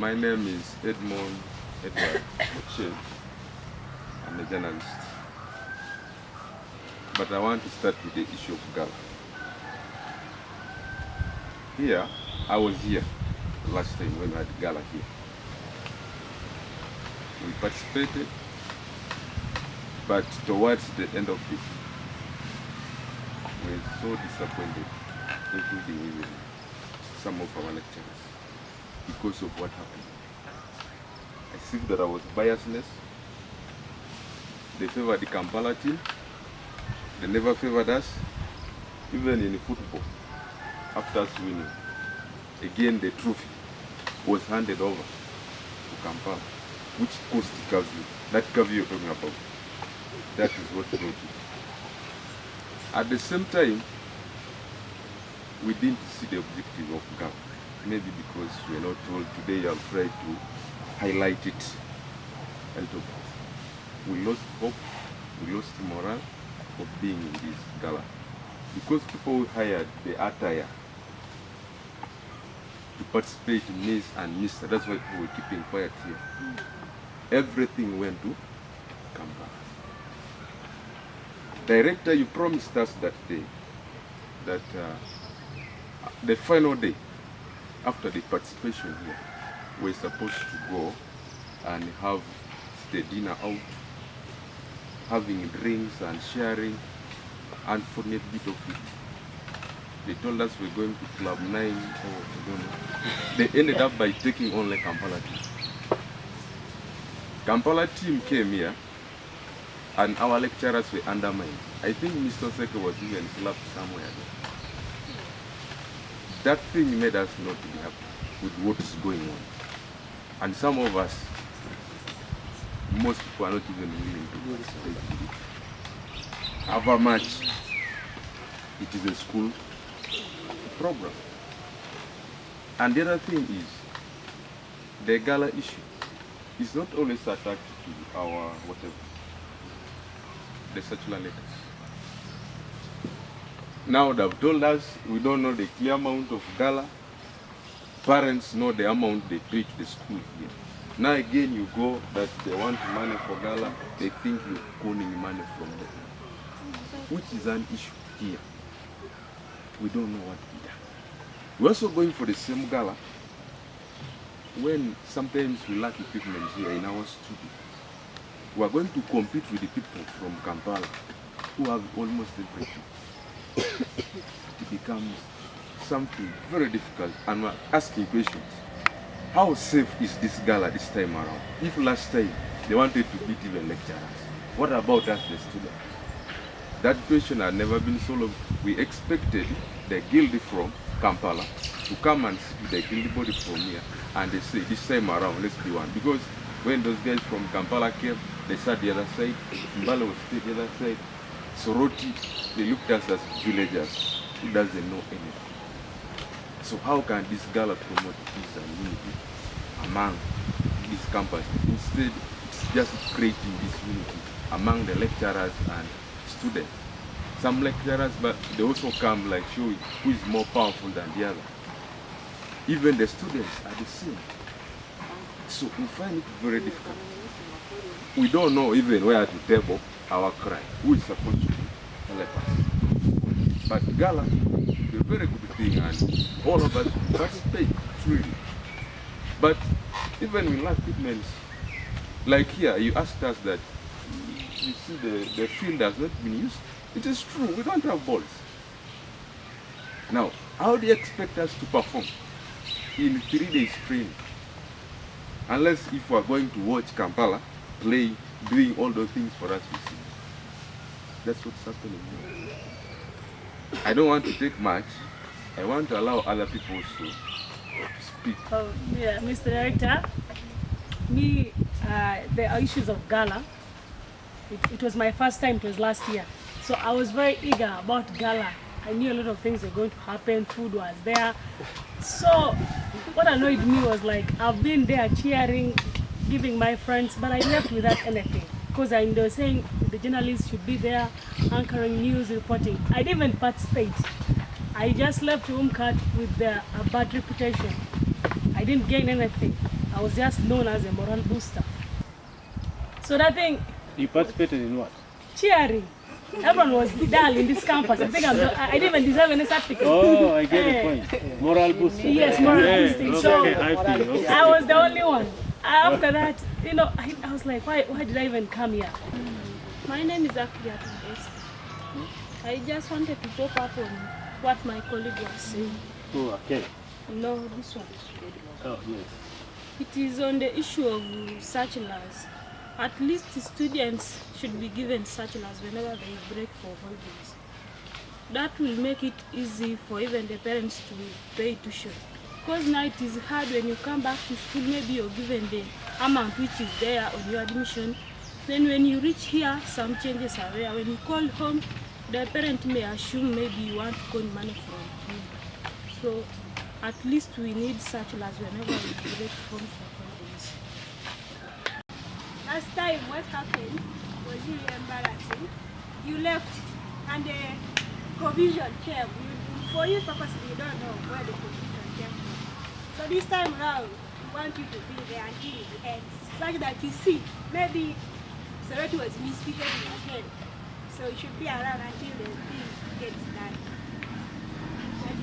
My name is Edmond Edward Ochieng. I'm a journalist. But I want to start with the issue of gala. Here, I was here last time when we had gala here. We participated, but towards the end of it, we were so disappointed, including even some of our lecturers, because of what happened. I see that I was biasness. They favored the Kampala team. They never favored us, even in football. After us winning, again the trophy was handed over to Kampala, which cost Kavu. That Kavu you're talking about. That is what brought it. At the same time, we didn't see the objective of GAP. Maybe because we are not told today, I'll try to highlight it. And we lost hope, we lost morale of being in this gala. Because people who hired the attire to participate in Miss and Mr. That's why people were keeping quiet here. Everything went to Kampala. Director, you promised us that day, that the final day after the participation here, we're supposed to go and have the dinner out, having drinks and sharing, and for a bit of it. They told us we're going to Club 9, or I don't know. They ended up by taking only Kampala team. Kampala team came here, and our lecturers were undermined. I think Mr. Seke was even slapped somewhere there. That thing made us not be happy with what is going on. And some of us, most people are not even willing to participate in it. Have a match. It is a school program. And the other thing is, the gala issue is not always attached to our whatever, the circular letters. Now they've told us we don't know the clear amount of gala. Parents know the amount they pay to the school here. Now again you go that they want money for gala, they think you're pulling money from them. Which is an issue here. We don't know what to do. We're also going for the same gala when sometimes we lack equipment here in our studio. We are going to compete with the people from Kampala who have almost everything. It becomes something very difficult, and we're asking questions. How safe is this gala this time around? If last time they wanted to beat even lecturers, what about us, the students? That question had never been solved. We expected the guild from Kampala to come and sit with the guild body from here, and they say this time around, let's be one. Because when those guys from Kampala came, they sat the other side, Mbala was the other side, Soroti, they looked at us as villagers who doesn't know anything. So how can this gala promote peace and unity among these campuses? Instead, it's just creating this unity among the lecturers and students. Some lecturers, but they also come like showing who is more powerful than the other. Even the students are the same. So we find it very difficult. We don't know even where to table our cry. Who is supposed to help us? But gala is a very good thing, and all of us participate freely. But even we lack equipment, like here, you asked us that you see the field has not been used. It is true, we don't have balls. Now, how do you expect us to perform in 3 days training? Unless if we are going to watch Kampala play, doing all those things for us to see. That's what's happening here. I don't want to take much. I want to allow other people to speak. Oh, yeah, Mr. Director, me, the issues of gala, it was my first time, it was last year. So I was very eager about gala. I knew a lot of things were going to happen, food was there. So what annoyed me was like, I've been there cheering, giving my friends, but I left without anything. Because they were saying the journalists should be there, anchoring news, reporting. I didn't even participate. I just left Umkat with a bad reputation. I didn't gain anything. I was just known as a moral booster. So that thing, You participated in what? cheering. Everyone was dull in this campus. I think I didn't even deserve any certificate. Oh, I get the point. Moral boosting. Yes, moral Yeah, boosting. So okay, I feel, okay. I was the only one. After that, you know, I was like, why did I even come here? My name is Akia Tundesi. I just wanted to talk up on what my colleague was saying. Oh, okay. No, this one. Oh, yes. It is on the issue of circulars. At least students should be given circulars whenever they break for holidays. That will make it easy for even the parents to pay tuition. Because now it is hard when you come back to school, maybe you're given the amount which is there on your admission. Then when you reach here, some changes are there. When you call home, the parent may assume maybe you want to con money from him. So at least we need circulars whenever we break home for holidays. Last time, what happened was really embarrassing. You left and the provision came. For you purposely, you don't know where the provision came from. So this time around, we want you to be there until it ends. Such that you see, maybe Soroti was misbehaving again. So you should be around until the thing gets done.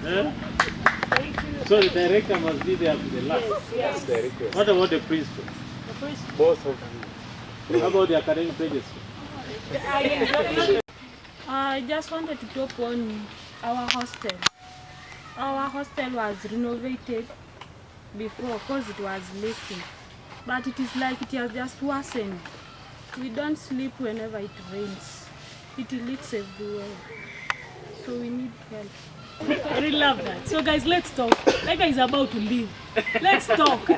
Huh? So the director must be there to the last. Yes. What about the principal? The first, Both of you. How about the academic registry? I just wanted to talk on our hostel. Our hostel was renovated before because it was leaking. But it is like it has just worsened. We don't sleep whenever it rains. It leaks everywhere. So we need help. I really love that. So guys, let's talk. That guy is about to leave. Let's talk.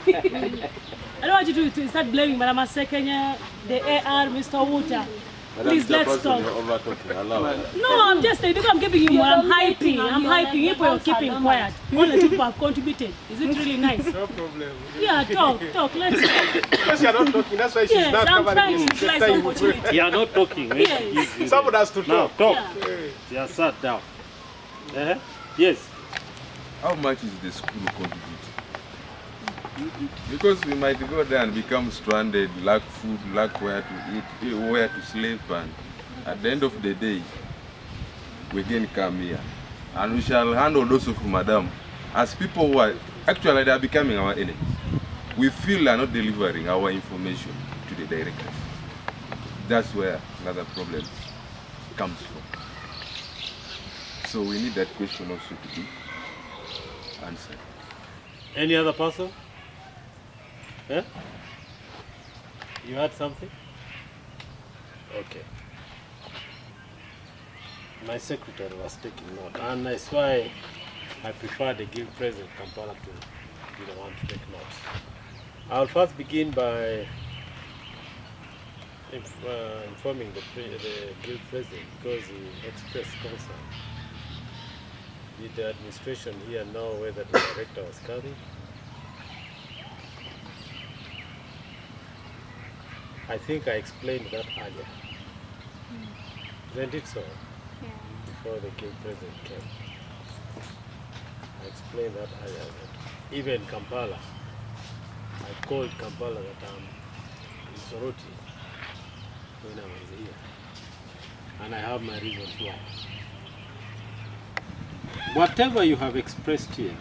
I don't want you to start blaming Madam Sekenya, the AR, Mr. Water. Please, let's talk. No, I'm just saying, because I'm giving you more. I'm hyping. You people are keeping quiet. All the people have contributed. Is it really nice? No problem. Yeah, talk. Let's talk. Because you're not talking, that's why she's Yes, not I'm covering trying it. to utilize the opportunity. You are not talking. Yes. Someone has to Now talk. talk. Yeah. You are sat down. Yes. How much is the school contributing? Because we might go there and become stranded, lack food, lack where to eat, where to sleep, and at the end of the day, we again come here. And we shall handle those of Madam as people who are, actually they are becoming our enemies. We feel are not delivering our information to the directors. That's where another problem comes from. So we need that question also to be answered. Any other person? You had something? Okay. My secretary was taking note, and that's why I prefer the Guild President Kampala to be the one to take notes. I'll first begin by informing the Guild President because he expressed concern. Did the administration here know whether the director was coming? I think I explained that earlier. Isn't it so? Before the Guild President came. I explained that earlier. That even Kampala, I called Kampala that I'm in Soroti when I was here. And I have my reasons why. Whatever you have expressed here,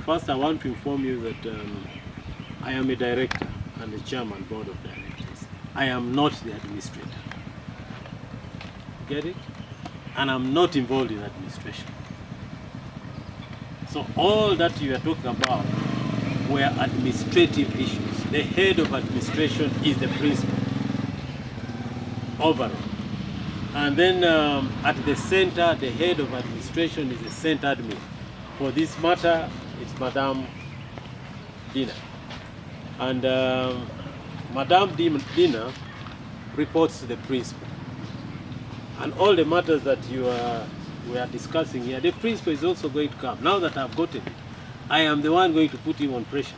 first I want to inform you that I am a director and the chairman board of directors. I am not the administrator. Get it? And I'm not involved in administration. So all that you are talking about were administrative issues. The head of administration is the principal overall. And then at the center, the head of administration is the center admin. For this matter, it's Madame Dina. And Madame Dina reports to the principal. And all the matters that we are discussing here, the principal is also going to come. Now that I've gotten it, I am the one going to put him on pressure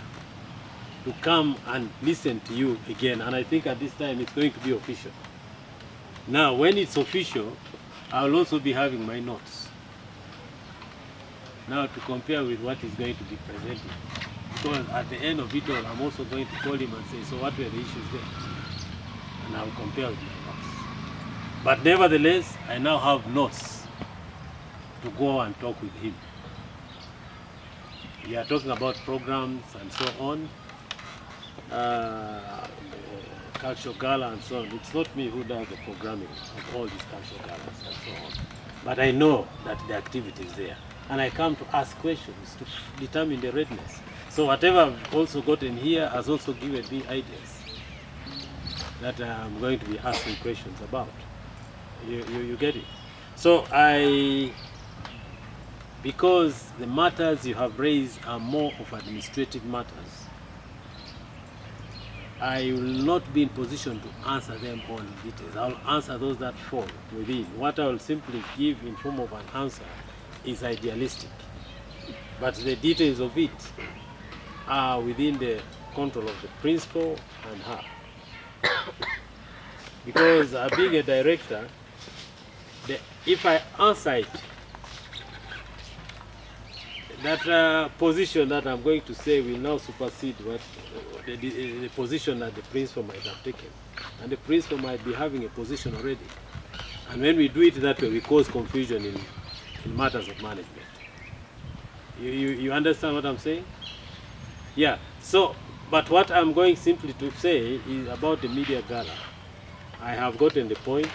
to come and listen to you again. And I think at this time it's going to be official. Now, when it's official, I will also be having my notes. Now, to compare with what is going to be presented because at the end of it all, I'm also going to call him and say, so what were the issues there? And I'll compare with my notes. But nevertheless, I now have notes to go and talk with him. We are talking about programs and so on, cultural gala and so on. It's not me who does the programming of all these cultural galas and so on. But I know that the activity is there. And I come to ask questions to determine the readiness. So whatever I've also gotten here has also given me ideas that I'm going to be asking questions about. You get it? So because the matters you have raised are more of administrative matters, I will not be in position to answer them all in details. I'll answer those that fall within. What I will simply give in form of an answer is idealistic. But the details of it are within the control of the principal and her. Because being a director, if I answer it, that position that I'm going to say will now supersede what the position that the principal might have taken. And the principal might be having a position already. And when we do it that way, we cause confusion in matters of management. You understand what I'm saying? Yeah. So, but what I'm going simply to say is about the media gala. I have gotten the point.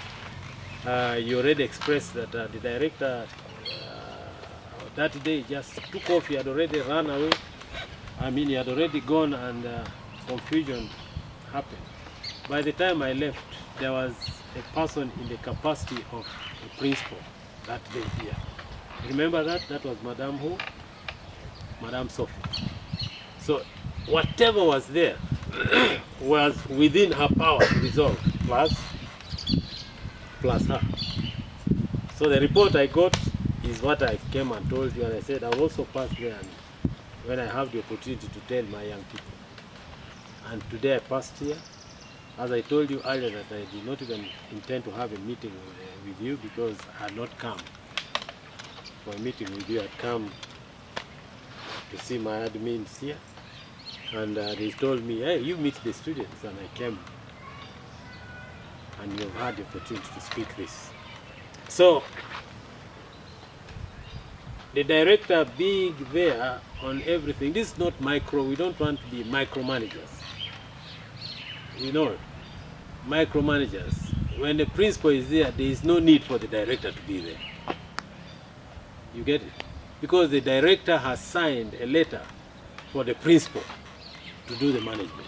You already expressed that the director that day just took off. He had already run away. I mean, he had already gone, and confusion happened. By the time I left, there was a person in the capacity of a principal that day here. Remember that? That was Madame who? Madame Sophie. So whatever was there was within her power to resolve, plus her. So the report I got is what I came and told you, and I said I'll also pass there and when I have the opportunity to tell my young people. And today I passed here. As I told you earlier that I did not even intend to have a meeting with you because I had not come for a meeting with you. I had come to see my admins here. And they told me, hey, you meet the students. And I came. And you've had the opportunity to speak this. So, the director being there on everything, this is not micro. We don't want to be micromanagers. You know, micromanagers. When the principal is there is no need for the director to be there. You get it? Because the director has signed a letter for the principal to do the management.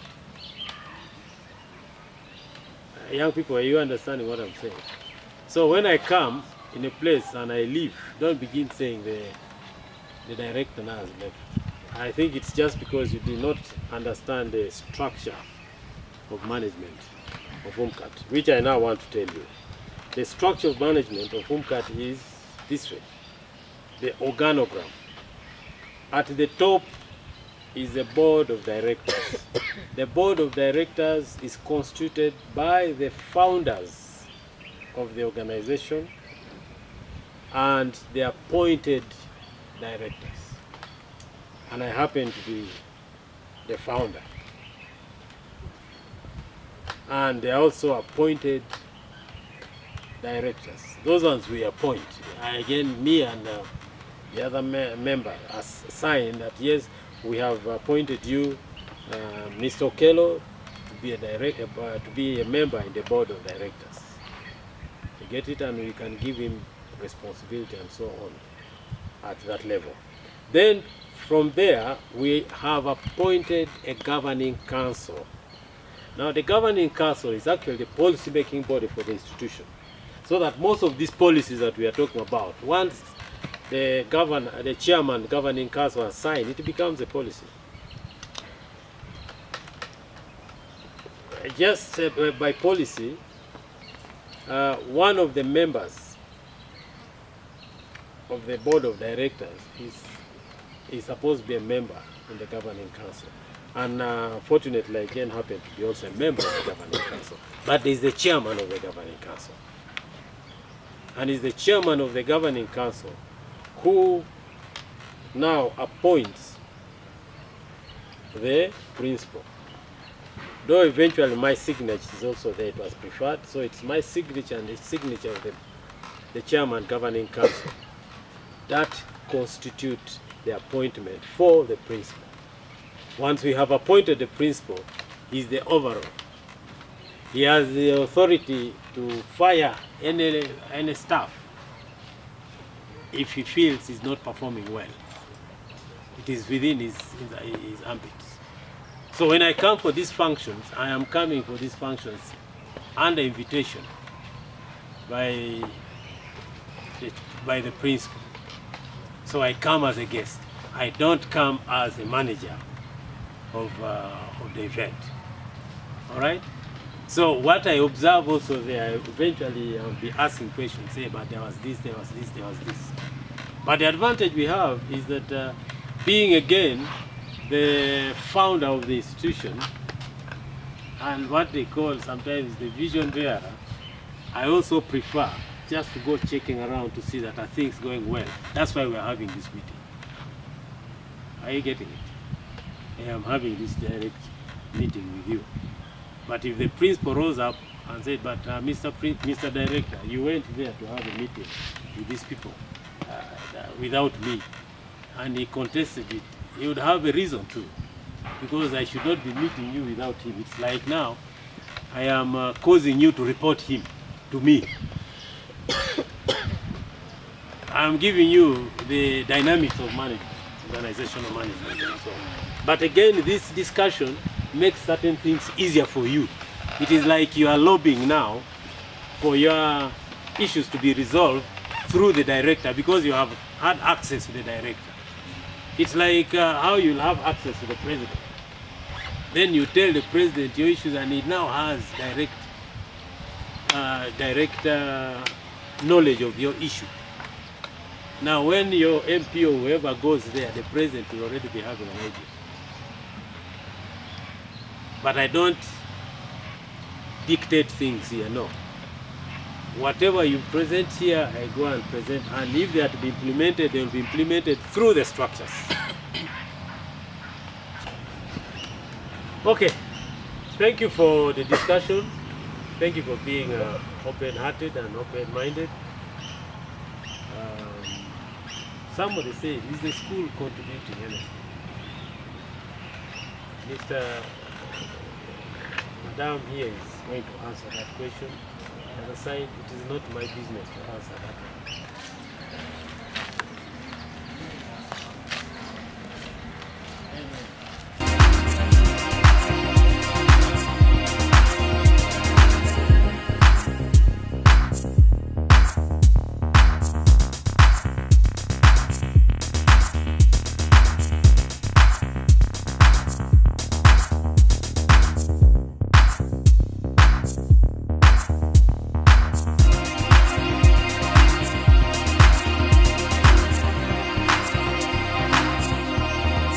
Young people, are you understanding what I'm saying? So when I come in a place and I leave, don't begin saying the director now has left. I think it's just because you do not understand the structure of management of UMCAT, which I now want to tell you. The structure of management of UMCAT is this way. The organogram. At the top is the board of directors. The board of directors is constituted by the founders of the organization and the appointed directors. And I happen to be the founder. And they also appointed directors. Those ones we appoint. Again, me and the other member has signed that yes, we have appointed you, Mr. Okello, to be a member in the board of directors. You get it, and we can give him responsibility and so on at that level. Then from there, we have appointed a governing council. Now, the governing council is actually the policy-making body for the institution. So that most of these policies that we are talking about, once the chairman governing council has signed, it becomes a policy. Just by policy, one of the members of the board of directors is supposed to be a member in the governing council. And fortunately, I again happen to be also a member of the governing council. But there is the chairman of the governing council. And is the chairman of the governing council who now appoints the principal. Though eventually my signature is also there, it was preferred, so it's my signature and the signature of the chairman governing council that constitute the appointment for the principal. Once we have appointed the principal, he's the overall. He has the authority to fire any staff if he feels he's not performing well. It is within his ambit. So when I come for these functions, I am coming for these functions under invitation by the principal. So I come as a guest. I don't come as a manager of the event. All right? So what I observe also there, eventually I'll be asking questions, say, but there was this, there was this, there was this. But the advantage we have is that being again the founder of the institution and what they call sometimes the vision bearer, I also prefer just to go checking around to see that are things going well. That's why we're having this meeting. Are you getting it? I am having this direct meeting with you. But if the principal rose up and said, but Mr. Director, you went there to have a meeting with these people without me, and he contested it, he would have a reason to, because I should not be meeting you without him. It's like now, I am causing you to report him to me. I'm giving you the dynamics of management, organizational management and so on. But again, this discussion makes certain things easier for you. It is like you are lobbying now for your issues to be resolved through the director because you have had access to the director. It's like how you'll have access to the president. Then you tell the president your issues and he now has direct knowledge of your issue. Now when your MP or whoever goes there, the president will already be having an idea. But I don't dictate things here, no. Whatever you present here, I go and present, and if they are to be implemented, they will be implemented through the structures. Okay, thank you for the discussion. Thank you for being open-hearted and open-minded. Somebody said, is the school contributing anything? Madam here is going to answer that question. On the side, it is not my business to answer that one.